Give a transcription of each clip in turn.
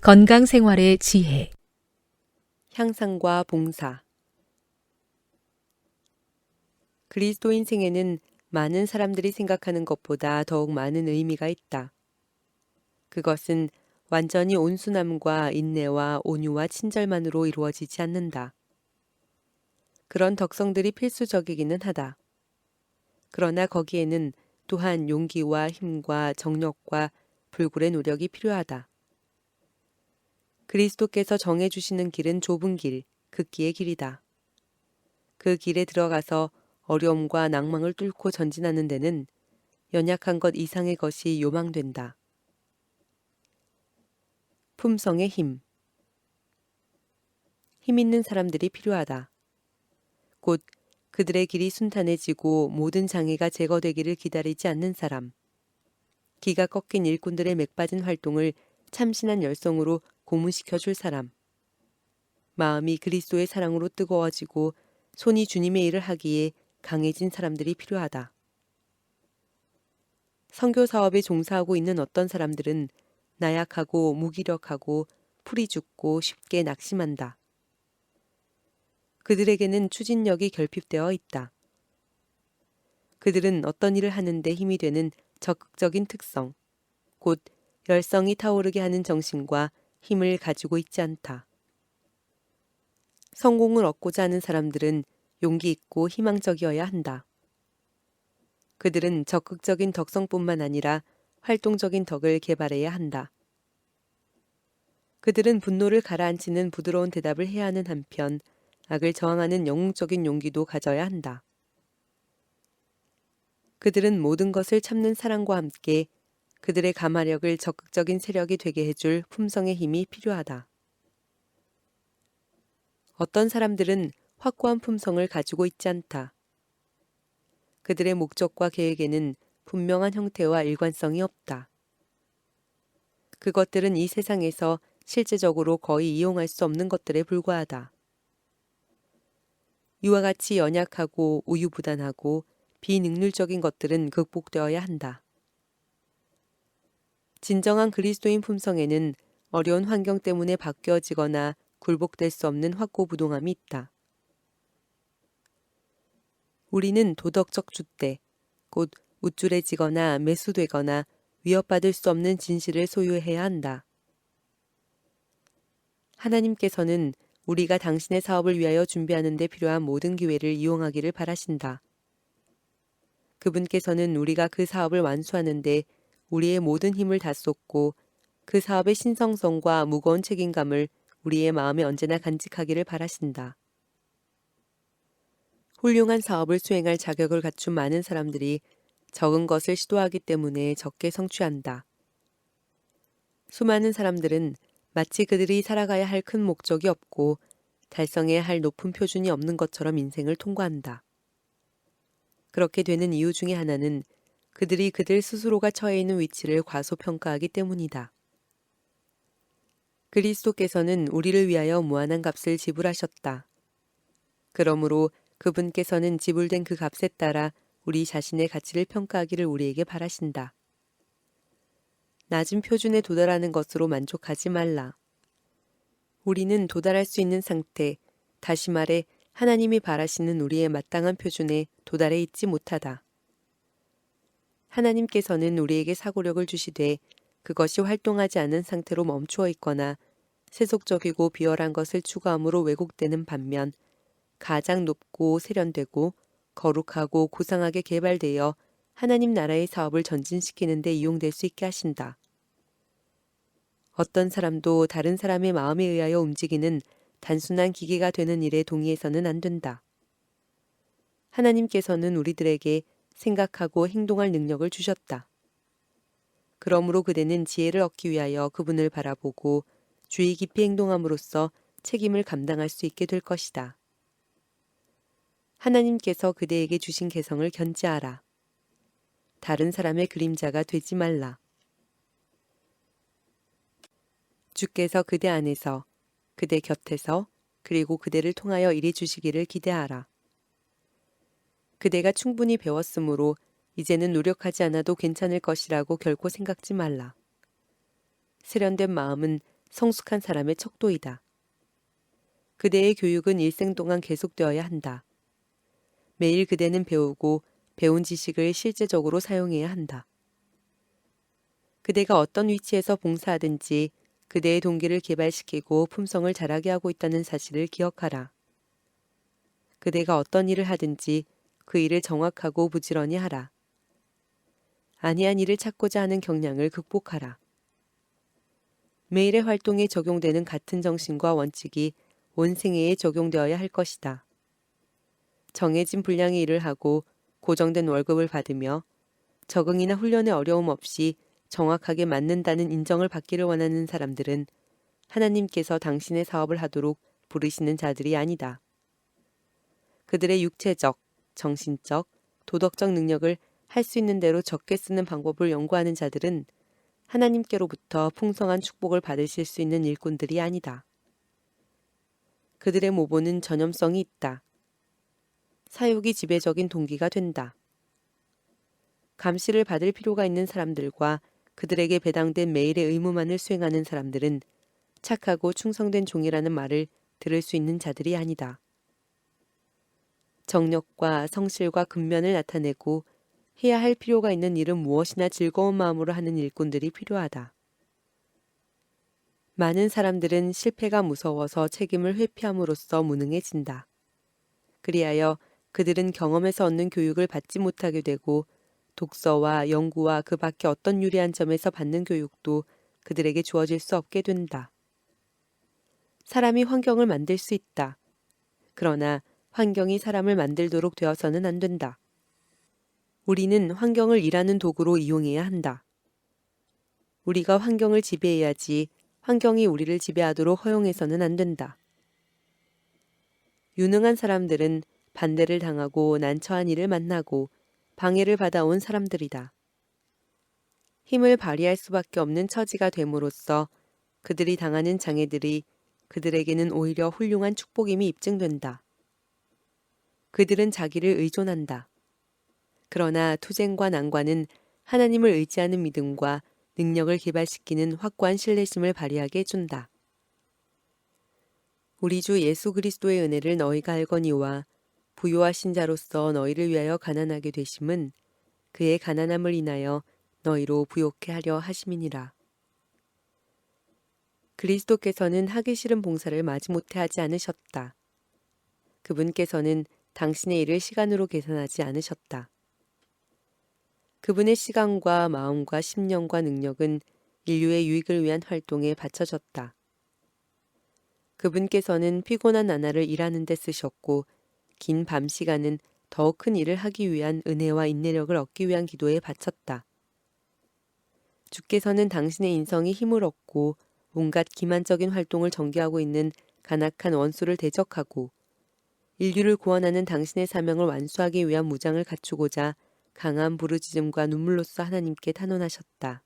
건강 생활의 지혜. 향상과 봉사. 그리스도인 생에는 많은 사람들이 생각하는 것보다 더욱 많은 의미가 있다. 그것은 완전히 온순함과 인내와 온유와 친절만으로 이루어지지 않는다. 그런 덕성들이 필수적이기는 하다. 그러나 거기에는 또한 용기와 힘과 정력과 불굴의 노력이 필요하다. 그리스도께서 정해주시는 길은 좁은 길, 극기의 길이다. 그 길에 들어가서 어려움과 낭망을 뚫고 전진하는 데는 연약한 것 이상의 것이 요망된다. 품성의 힘. 힘 있는 사람들이 필요하다. 곧 그들의 길이 순탄해지고 모든 장애가 제거되기를 기다리지 않는 사람. 기가 꺾인 일꾼들의 맥빠진 활동을 참신한 열성으로 고문시켜 줄 사람. 마음이 그리스도의 사랑으로 뜨거워지고 손이 주님의 일을 하기에 강해진 사람들이 필요하다. 선교 사업에 종사하고 있는 어떤 사람들은 나약하고 무기력하고 풀이 죽고 쉽게 낙심한다. 그들에게는 추진력이 결핍되어 있다. 그들은 어떤 일을 하는데 힘이 되는 적극적인 특성, 곧 열성이 타오르게 하는 정신과 힘을 가지고 있지 않다. 성공을 얻고자 하는 사람들은 용기 있고 희망적이어야 한다. 그들은 적극적인 덕성뿐만 아니라 활동적인 덕을 개발해야 한다. 그들은 분노를 가라앉히는 부드러운 대답을 해야 하는 한편 악을 저항하는 영웅적인 용기도 가져야 한다. 그들은 모든 것을 참는 사랑과 함께 그들의 감화력을 적극적인 세력이 되게 해줄 품성의 힘이 필요하다. 어떤 사람들은 확고한 품성을 가지고 있지 않다. 그들의 목적과 계획에는 분명한 형태와 일관성이 없다. 그것들은 이 세상에서 실제적으로 거의 이용할 수 없는 것들에 불과하다. 이와 같이 연약하고 우유부단하고 비능률적인 것들은 극복되어야 한다. 진정한 그리스도인 품성에는 어려운 환경 때문에 바뀌어지거나 굴복될 수 없는 확고부동함이 있다. 우리는 도덕적 줏대, 곧 우쭐해지거나 매수되거나 위협받을 수 없는 진실을 소유해야 한다. 하나님께서는 우리가 당신의 사업을 위하여 준비하는 데 필요한 모든 기회를 이용하기를 바라신다. 그분께서는 우리가 그 사업을 완수하는데 우리의 모든 힘을 다 쏟고 그 사업의 신성성과 무거운 책임감을 우리의 마음에 언제나 간직하기를 바라신다. 훌륭한 사업을 수행할 자격을 갖춘 많은 사람들이 적은 것을 시도하기 때문에 적게 성취한다. 수많은 사람들은 마치 그들이 살아가야 할 큰 목적이 없고 달성해야 할 높은 표준이 없는 것처럼 인생을 통과한다. 그렇게 되는 이유 중에 하나는 그들이 그들 스스로가 처해 있는 위치를 과소평가하기 때문이다. 그리스도께서는 우리를 위하여 무한한 값을 지불하셨다. 그러므로 그분께서는 지불된 그 값에 따라 우리 자신의 가치를 평가하기를 우리에게 바라신다. 낮은 표준에 도달하는 것으로 만족하지 말라. 우리는 도달할 수 있는 상태, 다시 말해 하나님이 바라시는 우리의 마땅한 표준에 도달해 있지 못하다. 하나님께서는 우리에게 사고력을 주시되 그것이 활동하지 않은 상태로 멈추어 있거나 세속적이고 비열한 것을 추구함으로 왜곡되는 반면 가장 높고 세련되고 거룩하고 고상하게 개발되어 하나님 나라의 사업을 전진시키는 데 이용될 수 있게 하신다. 어떤 사람도 다른 사람의 마음에 의하여 움직이는 단순한 기계가 되는 일에 동의해서는 안 된다. 하나님께서는 우리들에게 생각하고 행동할 능력을 주셨다. 그러므로 그대는 지혜를 얻기 위하여 그분을 바라보고 주의 깊이 행동함으로써 책임을 감당할 수 있게 될 것이다. 하나님께서 그대에게 주신 개성을 견지하라. 다른 사람의 그림자가 되지 말라. 주께서 그대 안에서, 그대 곁에서, 그리고 그대를 통하여 일해 주시기를 기대하라. 그대가 충분히 배웠으므로 이제는 노력하지 않아도 괜찮을 것이라고 결코 생각지 말라. 세련된 마음은 성숙한 사람의 척도이다. 그대의 교육은 일생 동안 계속되어야 한다. 매일 그대는 배우고 배운 지식을 실제적으로 사용해야 한다. 그대가 어떤 위치에서 봉사하든지 그대의 동기를 개발시키고 품성을 자라게 하고 있다는 사실을 기억하라. 그대가 어떤 일을 하든지 그 일을 정확하고 부지런히 하라. 아니한 일을 찾고자 하는 경향을 극복하라. 매일의 활동에 적용되는 같은 정신과 원칙이 온 생애에 적용되어야 할 것이다. 정해진 분량의 일을 하고 고정된 월급을 받으며 적응이나 훈련의 어려움 없이 정확하게 맞는다는 인정을 받기를 원하는 사람들은 하나님께서 당신의 사업을 하도록 부르시는 자들이 아니다. 그들의 육체적, 정신적, 도덕적 능력을 할 수 있는 대로 적게 쓰는 방법을 연구하는 자들은 하나님께로부터 풍성한 축복을 받으실 수 있는 일꾼들이 아니다. 그들의 모보는 전염성이 있다. 사육이 지배적인 동기가 된다. 감시를 받을 필요가 있는 사람들과 그들에게 배당된 매일의 의무만을 수행하는 사람들은 착하고 충성된 종이라는 말을 들을 수 있는 자들이 아니다. 정력과 성실과 근면을 나타내고 해야 할 필요가 있는 일은 무엇이나 즐거운 마음으로 하는 일꾼들이 필요하다. 많은 사람들은 실패가 무서워서 책임을 회피함으로써 무능해진다. 그리하여 그들은 경험에서 얻는 교육을 받지 못하게 되고 독서와 연구와 그 밖에 어떤 유리한 점에서 받는 교육도 그들에게 주어질 수 없게 된다. 사람이 환경을 만들 수 있다. 그러나 환경이 사람을 만들도록 되어서는 안 된다. 우리는 환경을 일하는 도구로 이용해야 한다. 우리가 환경을 지배해야지 환경이 우리를 지배하도록 허용해서는 안 된다. 유능한 사람들은 반대를 당하고 난처한 일을 만나고 방해를 받아온 사람들이다. 힘을 발휘할 수밖에 없는 처지가 됨으로써 그들이 당하는 장애들이 그들에게는 오히려 훌륭한 축복임이 입증된다. 그들은 자기를 의존한다. 그러나 투쟁과 난관은 하나님을 의지하는 믿음과 능력을 개발시키는 확고한 신뢰심을 발휘하게 해준다. 우리 주 예수 그리스도의 은혜를 너희가 알거니와 부요하신 자로서 너희를 위하여 가난하게 되심은 그의 가난함을 인하여 너희로 부요케 하려 하심이니라. 그리스도께서는 하기 싫은 봉사를 마지못해 하지 않으셨다. 그분께서는 당신의 일을 시간으로 계산하지 않으셨다. 그분의 시간과 마음과 심령과 능력은 인류의 유익을 위한 활동에 바쳐졌다. 그분께서는 피곤한 나날을 일하는 데 쓰셨고 긴 밤 시간은 더 큰 일을 하기 위한 은혜와 인내력을 얻기 위한 기도에 바쳤다. 주께서는 당신의 인성이 힘을 얻고 온갖 기만적인 활동을 전개하고 있는 간악한 원수를 대적하고 인류를 구원하는 당신의 사명을 완수하기 위한 무장을 갖추고자 강한 부르짖음과 눈물로써 하나님께 탄원하셨다.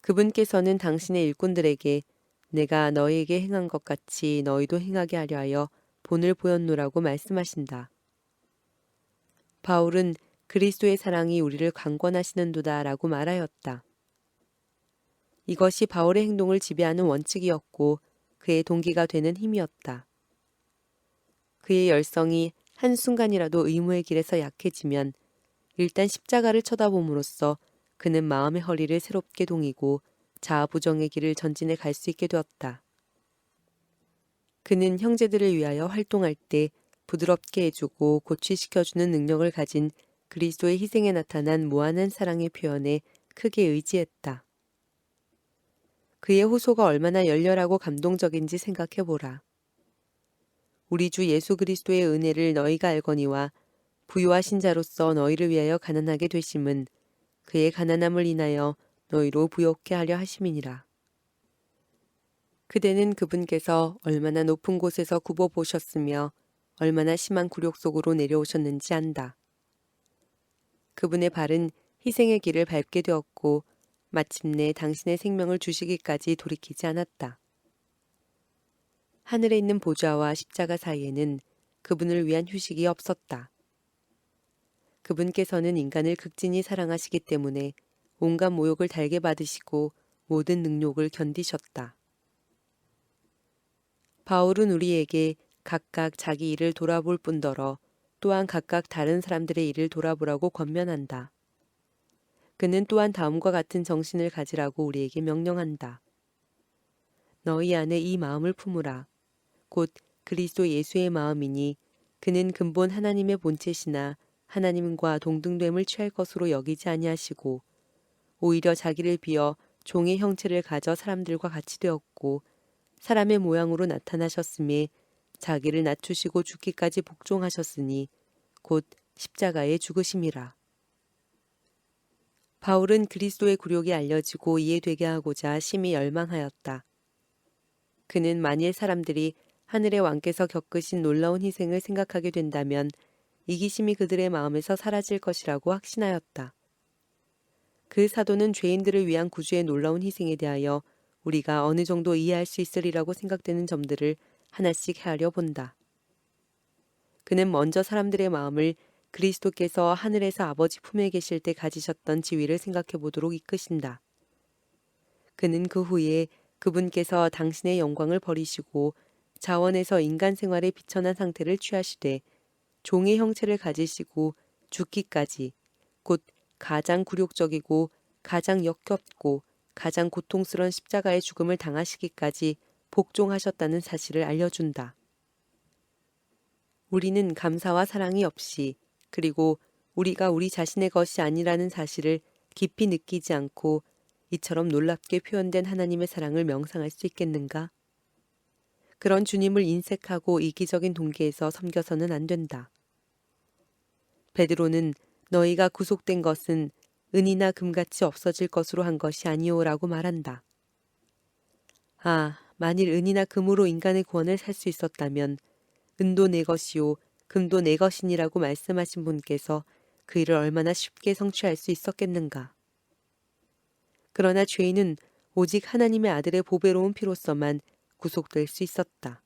그분께서는 당신의 일꾼들에게 내가 너희에게 행한 것 같이 너희도 행하게 하려 하여 본을 보였노라고 말씀하신다. 바울은 그리스도의 사랑이 우리를 강권하시는도다 라고 말하였다. 이것이 바울의 행동을 지배하는 원칙이었고 그의 동기가 되는 힘이었다. 그의 열성이 한순간이라도 의무의 길에서 약해지면 일단 십자가를 쳐다봄으로써 그는 마음의 허리를 새롭게 동이고 자아부정의 길을 전진해 갈 수 있게 되었다. 그는 형제들을 위하여 활동할 때 부드럽게 해주고 고취시켜주는 능력을 가진 그리스도의 희생에 나타난 무한한 사랑의 표현에 크게 의지했다. 그의 호소가 얼마나 열렬하고 감동적인지 생각해보라. 우리 주 예수 그리스도의 은혜를 너희가 알거니와 부요하신 자로서 너희를 위하여 가난하게 되심은 그의 가난함을 인하여 너희로 부요케 하려 하심이니라. 그대는 그분께서 얼마나 높은 곳에서 굽어 보셨으며 얼마나 심한 굴욕 속으로 내려오셨는지 안다. 그분의 발은 희생의 길을 밟게 되었고 마침내 당신의 생명을 주시기까지 돌이키지 않았다. 하늘에 있는 보좌와 십자가 사이에는 그분을 위한 휴식이 없었다. 그분께서는 인간을 극진히 사랑하시기 때문에 온갖 모욕을 달게 받으시고 모든 능욕을 견디셨다. 바울은 우리에게 각각 자기 일을 돌아볼 뿐더러 또한 각각 다른 사람들의 일을 돌아보라고 권면한다. 그는 또한 다음과 같은 정신을 가지라고 우리에게 명령한다. 너희 안에 이 마음을 품으라. 곧 그리스도 예수의 마음이니 그는 근본 하나님의 본체시나 하나님과 동등됨을 취할 것으로 여기지 아니하시고 오히려 자기를 비어 종의 형체를 가져 사람들과 같이 되었고 사람의 모양으로 나타나셨음에 자기를 낮추시고 죽기까지 복종하셨으니 곧 십자가에 죽으심이라. 바울은 그리스도의 굴욕이 알려지고 이해되게 하고자 심히 열망하였다. 그는 만일 사람들이 하늘의 왕께서 겪으신 놀라운 희생을 생각하게 된다면 이기심이 그들의 마음에서 사라질 것이라고 확신하였다. 그 사도는 죄인들을 위한 구주의 놀라운 희생에 대하여 우리가 어느 정도 이해할 수 있으리라고 생각되는 점들을 하나씩 헤아려 본다. 그는 먼저 사람들의 마음을 그리스도께서 하늘에서 아버지 품에 계실 때 가지셨던 지위를 생각해 보도록 이끄신다. 그는 그 후에 그분께서 당신의 영광을 버리시고 자원에서 인간 생활에 비천한 상태를 취하시되 종의 형체를 가지시고 죽기까지 곧 가장 굴욕적이고 가장 역겹고 가장 고통스러운 십자가의 죽음을 당하시기까지 복종하셨다는 사실을 알려준다. 우리는 감사와 사랑이 없이 그리고 우리가 우리 자신의 것이 아니라는 사실을 깊이 느끼지 않고 이처럼 놀랍게 표현된 하나님의 사랑을 명상할 수 있겠는가? 그런 주님을 인색하고 이기적인 동기에서 섬겨서는 안 된다. 베드로는 너희가 구속된 것은 은이나 금같이 없어질 것으로 한 것이 아니오라고 말한다. 아, 만일 은이나 금으로 인간의 구원을 살 수 있었다면 은도 내 것이요 금도 내 것이니라고 말씀하신 분께서 그 일을 얼마나 쉽게 성취할 수 있었겠는가. 그러나 죄인은 오직 하나님의 아들의 보배로운 피로서만 구속될 수 있었다.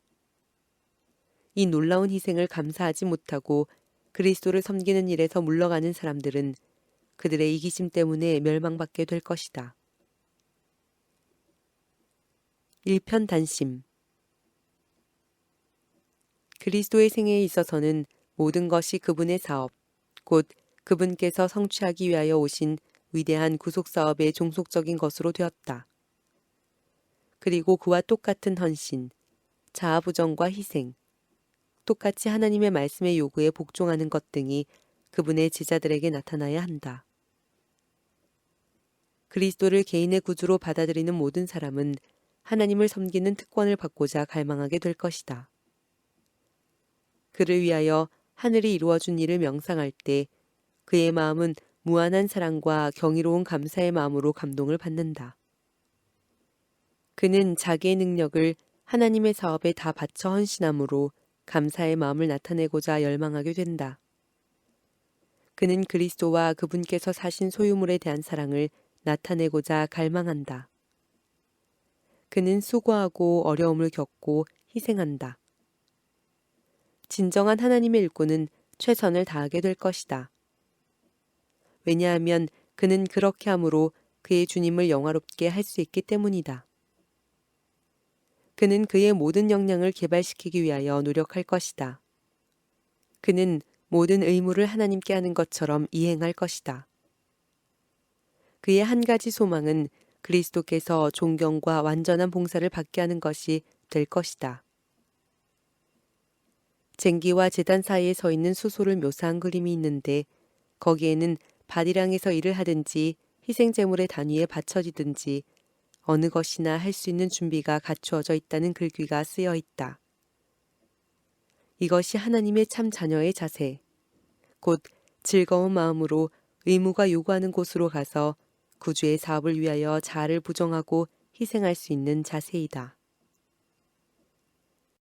이 놀라운 희생을 감사하지 못하고 그리스도를 섬기는 일에서 물러가는 사람들은 그들의 이기심 때문에 멸망받게 될 것이다. 일편단심. 그리스도의 생애에 있어서는 모든 것이 그분의 사업, 곧 그분께서 성취하기 위하여 오신 위대한 구속사업의 종속적인 것으로 되었다. 그리고 그와 똑같은 헌신, 자아부정과 희생, 똑같이 하나님의 말씀의 요구에 복종하는 것 등이 그분의 제자들에게 나타나야 한다. 그리스도를 개인의 구주로 받아들이는 모든 사람은 하나님을 섬기는 특권을 받고자 갈망하게 될 것이다. 그를 위하여 하늘이 이루어준 일을 명상할 때 그의 마음은 무한한 사랑과 경이로운 감사의 마음으로 감동을 받는다. 그는 자기의 능력을 하나님의 사업에 다 바쳐 헌신함으로 감사의 마음을 나타내고자 열망하게 된다. 그는 그리스도와 그분께서 사신 소유물에 대한 사랑을 나타내고자 갈망한다. 그는 수고하고 어려움을 겪고 희생한다. 진정한 하나님의 일꾼은 최선을 다하게 될 것이다. 왜냐하면 그는 그렇게 함으로 그의 주님을 영화롭게 할 수 있기 때문이다. 그는 그의 모든 역량을 개발시키기 위하여 노력할 것이다. 그는 모든 의무를 하나님께 하는 것처럼 이행할 것이다. 그의 한 가지 소망은 그리스도께서 존경과 완전한 봉사를 받게 하는 것이 될 것이다. 쟁기와 제단 사이에 서 있는 수소를 묘사한 그림이 있는데 거기에는 바디랑에서 일을 하든지 희생제물의 단위에 받쳐지든지 어느 것이나 할 수 있는 준비가 갖추어져 있다는 글귀가 쓰여 있다. 이것이 하나님의 참 자녀의 자세, 곧 즐거운 마음으로 의무가 요구하는 곳으로 가서 구주의 사업을 위하여 자아를 부정하고 희생할 수 있는 자세이다.